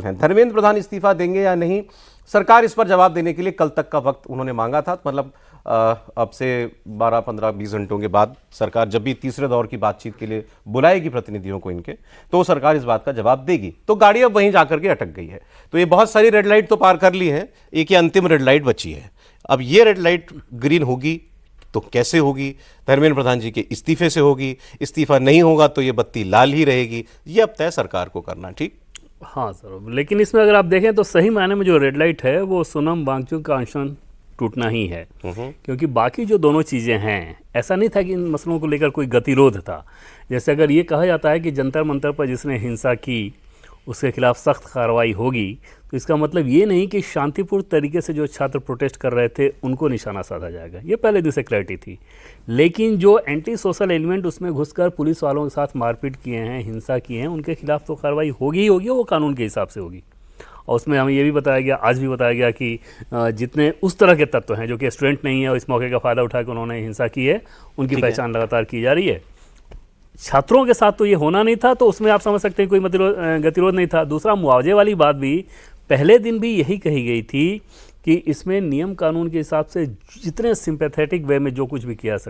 हैं। धर्मेंद्र प्रधान इस्तीफा देंगे या नहीं, सरकार इस पर जवाब देने के लिए कल तक का वक्त उन्होंने मांगा था। मतलब अब से 12, 15, 20 घंटों के बाद सरकार जब भी तीसरे दौर की बातचीत के लिए बुलाएगी प्रतिनिधियों को इनके, तो सरकार इस बात का जवाब देगी। तो गाड़ी अब वहीं जाकर के अटक गई है। तो ये बहुत सारी रेड लाइट तो पार कर ली है, एक ये अंतिम रेड लाइट बची है। अब ये रेड लाइट ग्रीन होगी तो कैसे होगी? धर्मेंद्र प्रधान जी के इस्तीफे से होगी। इस्तीफा नहीं होगा तो ये बत्ती लाल ही रहेगी। ये अब तय सरकार को करना। ठीक, हाँ सर, लेकिन इसमें अगर आप देखें तो सही मायने में जो रेड लाइट है वो सोनम वांगचुक का अनशन टूटना ही है। क्योंकि बाकी जो दोनों चीज़ें हैं, ऐसा नहीं था कि इन मसलों को लेकर कोई गतिरोध था। जैसे अगर ये कहा जाता है कि जंतर मंतर पर जिसने हिंसा की उसके खिलाफ सख्त कार्रवाई होगी, तो इसका मतलब ये नहीं कि शांतिपूर्ण तरीके से जो छात्र प्रोटेस्ट कर रहे थे उनको निशाना साधा जाएगा। ये पहले दिन से क्लैरिटी थी। लेकिन जो एंटी सोशल एलिमेंट उसमें घुसकर पुलिस वालों के साथ मारपीट किए हैं, हिंसा की हैं, उनके खिलाफ तो कार्रवाई होगी ही होगी, वो कानून के हिसाब से होगी। और उसमें हमें ये भी बताया गया, आज भी बताया गया कि जितने उस तरह के तत्व हैं जो कि स्टूडेंट नहीं है और इस मौके का फ़ायदा उठाकर उन्होंने हिंसा की है, उनकी पहचान लगातार की जा रही है। छात्रों के साथ तो ये होना नहीं था, तो उसमें आप समझ सकते हैं कोई गतिरोध नहीं था। दूसरा, मुआवजे वाली बात भी पहले दिन भी यही कही गई थी कि इसमें नियम कानून के हिसाब से जितने सिंपैथेटिक वे में जो कुछ भी किया जा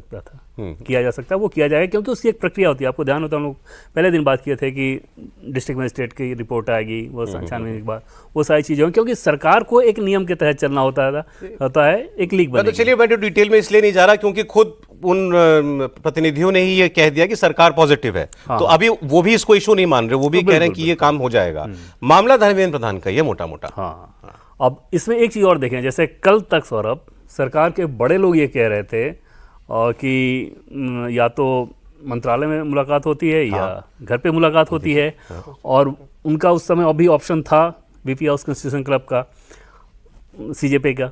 सकता है वो किया जाएगा, क्योंकि उसकी एक प्रक्रिया होती है। आपको ध्यान होता है, हम लोग पहले दिन बात किए थे कि डिस्ट्रिक्ट मजिस्ट्रेट की रिपोर्ट आएगी, वो छानबीन के बाद वो सारी चीज़ें होंगी, क्योंकि सरकार को एक नियम के तहत चलना होता है, एक लीग बनेगी। तो चलिए, मैं तो डिटेल में इसलिए नहीं जा रहा क्योंकि खुद उन प्रतिनिधियों ने ही ये कह दिया कि सरकार पॉजिटिव है। तो अभी वो भी इसको इशू नहीं मान रहे, वो भी कह रहे हैं कि ये काम हो जाएगा। मामला धर्मेंद्र प्रधान का ये मोटा मोटा। हाँ, अब इसमें एक चीज़ और देखें, जैसे कल तक सौरभ, सरकार के बड़े लोग ये कह रहे थे कि या तो मंत्रालय में मुलाकात होती है या घर पे मुलाकात होती है, और उनका उस समय अभी ऑप्शन था बीपी हाउस कॉन्स्टिट्यूशन क्लब का, सीजेपी का।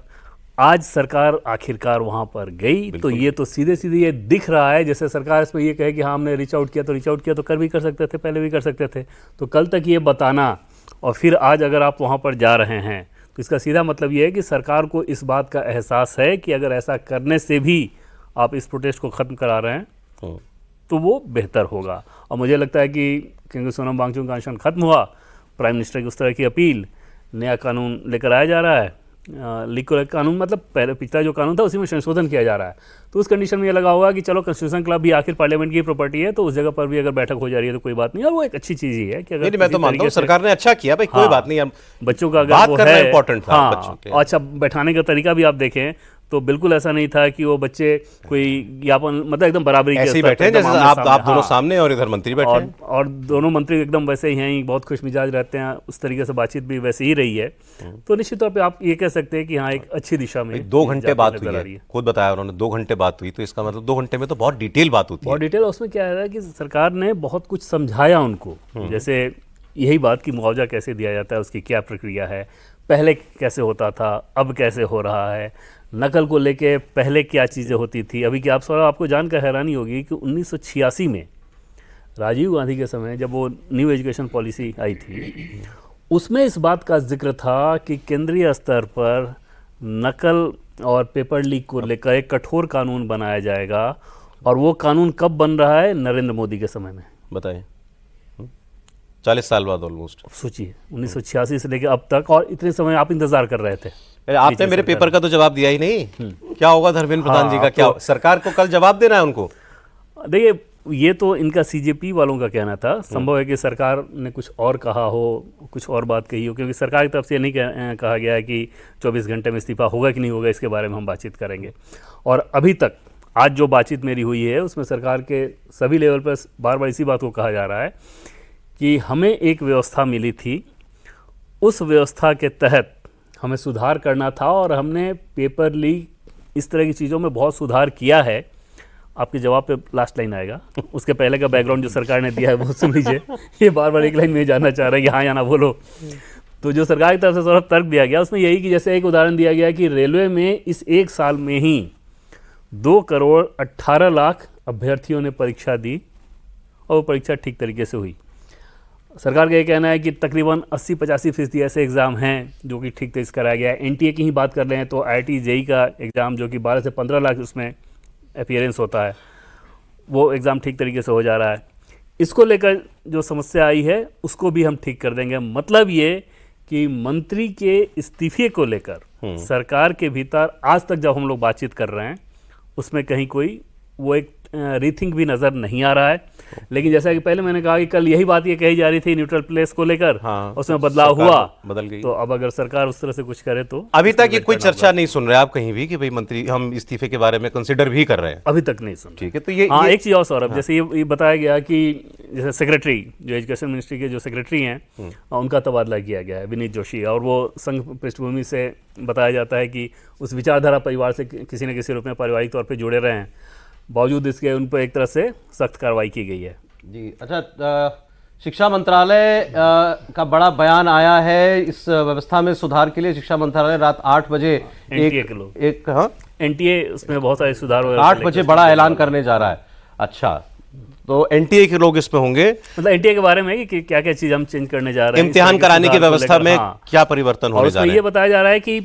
आज सरकार आखिरकार वहाँ पर गई, तो ये तो सीधे सीधे ये दिख रहा है जैसे सरकार इसमें ये कहे कि हाँ हमने रीच आउट किया तो कर भी कर सकते थे, पहले भी कर सकते थे। तो कल तक ये बताना और फिर आज अगर आप वहाँ पर जा रहे हैं, तो इसका सीधा मतलब ये है कि सरकार को इस बात का एहसास है कि अगर ऐसा करने से भी आप इस प्रोटेस्ट को ख़त्म करा रहे हैं तो वो बेहतर होगा। और मुझे लगता है कि क्योंकि सोनम वांगचुक का अनशन खत्म हुआ, प्राइम मिनिस्टर की उस तरह की अपील, नया कानून लेकर आया जा रहा है, लीगल कानून, मतलब पहले पिछला जो कानून था उसी में संशोधन किया जा रहा है। तो उस कंडीशन में ये लगा होगा कि चलो कॉन्स्टिट्यूशन क्लब भी आखिर पार्लियामेंट की प्रॉपर्टी है, तो उस जगह पर भी अगर बैठक हो जा रही है तो कोई बात नहीं। और वो एक अच्छी चीज़ ही है कि अगर मैं तो मानता हूं सरकार ने अच्छा किया भाई, कोई बात नहीं। बच्चों का बात करना इंपॉर्टेंट था। हाँ, अच्छा, बैठाने का तरीका भी आप देखें तो बिल्कुल ऐसा नहीं था कि वो बच्चे कोई ज्ञापन, मतलब एकदम बराबरी के ऐसे ही बैठे हैं जैसे आप दोनों सामने और इधर मंत्री बैठे हैं, और दोनों मंत्री एकदम वैसे ही हैं, बहुत खुश मिजाज रहते हैं, उस तरीके से बातचीत भी वैसे ही रही है। तो निश्चित तौर पे आप ये कह सकते हैं कि हाँ एक अच्छी दिशा में 2 घंटे बात हुई है, खुद बताया उन्होंने 2 घंटे बात हुई, तो इसका मतलब 2 घंटे में तो बहुत डिटेल बात होती है। बहुत डिटेल। उसमें क्या है कि सरकार ने बहुत कुछ समझाया उनको, जैसे यही बात कि मुआवजा कैसे दिया जाता है, उसकी क्या प्रक्रिया है, पहले कैसे होता था, अब कैसे हो रहा है, नकल को लेके पहले क्या चीज़ें होती थी। अभी कि आपको जानकर हैरानी होगी कि 1986 में राजीव गांधी के समय जब वो न्यू एजुकेशन पॉलिसी आई थी, उसमें इस बात का जिक्र था कि केंद्रीय स्तर पर नकल और पेपर लीक को लेकर एक कठोर कानून बनाया जाएगा। और वो कानून कब बन रहा है? नरेंद्र मोदी के समय में। बताइए, 40 साल बाद ऑलमोस्ट। सोचिए, 1986 से लेकर अब तक, और इतने समय आप इंतजार कर रहे थे। आपने मेरे पेपर का तो जवाब दिया ही नहीं। क्या होगा धर्मेंद्र प्रधान जी का? क्या सरकार को कल जवाब देना है उनको? देखिए, ये तो इनका सीजेपी वालों का कहना था। संभव है कि सरकार ने कुछ और कहा हो, कुछ और बात कही हो, क्योंकि सरकार की तरफ से ये नहीं कहा गया है कि 24 घंटे में इस्तीफा होगा कि नहीं होगा, इसके बारे में हम बातचीत करेंगे। और अभी तक आज जो बातचीत मेरी हुई है उसमें सरकार के सभी लेवल पर बार बार इसी बात को कहा जा रहा है कि हमें एक व्यवस्था मिली थी, उस व्यवस्था के तहत हमें सुधार करना था और हमने पेपर लीक, इस तरह की चीज़ों में बहुत सुधार किया है। आपके जवाब पे लास्ट लाइन आएगा, उसके पहले का बैकग्राउंड जो सरकार ने दिया है वो सुन लीजिए। ये बार बार एक लाइन में जानना चाह रहे हैं कि हाँ या ना बोलो। तो जो सरकार की तरफ से थोड़ा तर्क दिया गया उसमें यही कि जैसे एक उदाहरण दिया गया कि रेलवे में इस एक साल में ही 2,18,00,000 अभ्यर्थियों ने परीक्षा दी और वो परीक्षा ठीक तरीके से हुई। सरकार का ये कहना है कि तकरीबन 80-85% ऐसे एग्ज़ाम हैं जो कि ठीक तरीके से कराया गया है। एनटीए की ही बात कर रहे हैं तो IIT JEE का एग्ज़ाम जो कि 12 से 15 लाख उसमें अपीयरेंस होता है, वो एग्ज़ाम ठीक तरीके से हो जा रहा है। इसको लेकर जो समस्या आई है उसको भी हम ठीक कर देंगे। मतलब ये कि मंत्री के इस्तीफे को लेकर सरकार के भीतर आज तक जब हम लोग बातचीत कर रहे हैं उसमें कहीं कोई वो एक रीथिंक भी नजर नहीं आ रहा है। लेकिन जैसा कि पहले मैंने कहा कि कल यही बात ये कही जा रही थी न्यूट्रल प्लेस को लेकर, हाँ, उसमें बदलाव हुआ, बदल गई। तो अब अगर सरकार उस तरह से कुछ करे तो अभी तक ये कोई चर्चा नहीं सुन रहे आप कहीं भी कि भाई मंत्री हम इस्तीफे के बारे में कंसिडर भी कर रहे हैं? अभी तक नहीं सुन। ठीक है, तो ये हाँ, एक चीज़ और सौरभ, जैसे ये बताया गया कि जैसे सेक्रेटरी जो एजुकेशन मिनिस्ट्री के जो सेक्रेटरी हैं उनका तबादला किया गया है, विनीत जोशी, और वो संघ पृष्ठभूमि से बताया जाता है कि उस विचारधारा परिवार से किसी न किसी रूप में पारिवारिक तौर पर जुड़े रहे हैं, बावजूद इसके उन पर एक तरह से सख्त कार्रवाई की गई है। जी अच्छा, शिक्षा मंत्रालय का बड़ा बयान आया है इस व्यवस्था में सुधार के लिए। शिक्षा मंत्रालय रात 8 बजे एनटीए उसमें बहुत सारे सुधार 8 बजे बड़ा ऐलान करने जा रहा है। अच्छा, तो एनटीए के लोग इसमें होंगे, मतलब एनटीए के बारे में कि क्या क्या चीज हम चेंज करने जा रहे हैं, इम्तिहान कराने की व्यवस्था में क्या परिवर्तन होने जा रहे हैं। ये बताया जा रहा है कि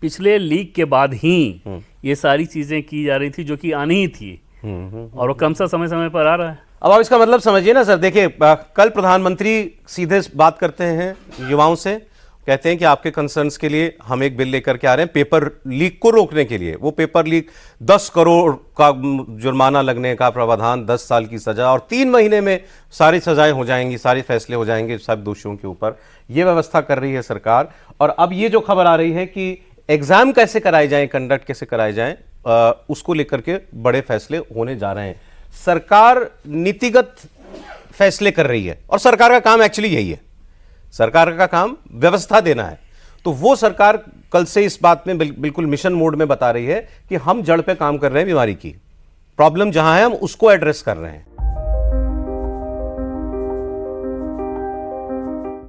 पिछले लीक के बाद ही ये सारी चीजें की जा रही थी जो कि आनी ही थी, और वो क्रमशः समय समय पर आ रहा है। अब आप इसका मतलब समझिए ना सर, देखिए कल प्रधानमंत्री सीधे बात करते हैं युवाओं से, कहते हैं कि आपके कंसर्न्स के लिए हम एक बिल लेकर के आ रहे हैं पेपर लीक को रोकने के लिए। वो पेपर लीक 10 करोड़ का जुर्माना लगने का प्रावधान, 10 साल की सजा, और 3 महीने में सारी सजाएं हो जाएंगी, सारे फैसले हो जाएंगे सब दोषियों के ऊपर। ये व्यवस्था कर रही है सरकार। और अब ये जो खबर आ रही है कि एग्जाम कैसे कराए जाएं, कंडक्ट कैसे कराए जाएं, उसको लेकर के बड़े फैसले होने जा रहे हैं। सरकार नीतिगत फैसले कर रही है और सरकार का काम एक्चुअली यही है, सरकार का काम व्यवस्था देना है। तो वो सरकार कल से इस बात में बिल्कुल मिशन मोड में बता रही है कि हम जड़ पे काम कर रहे हैं, बीमारी की प्रॉब्लम जहां है हम उसको एड्रेस कर रहे हैं।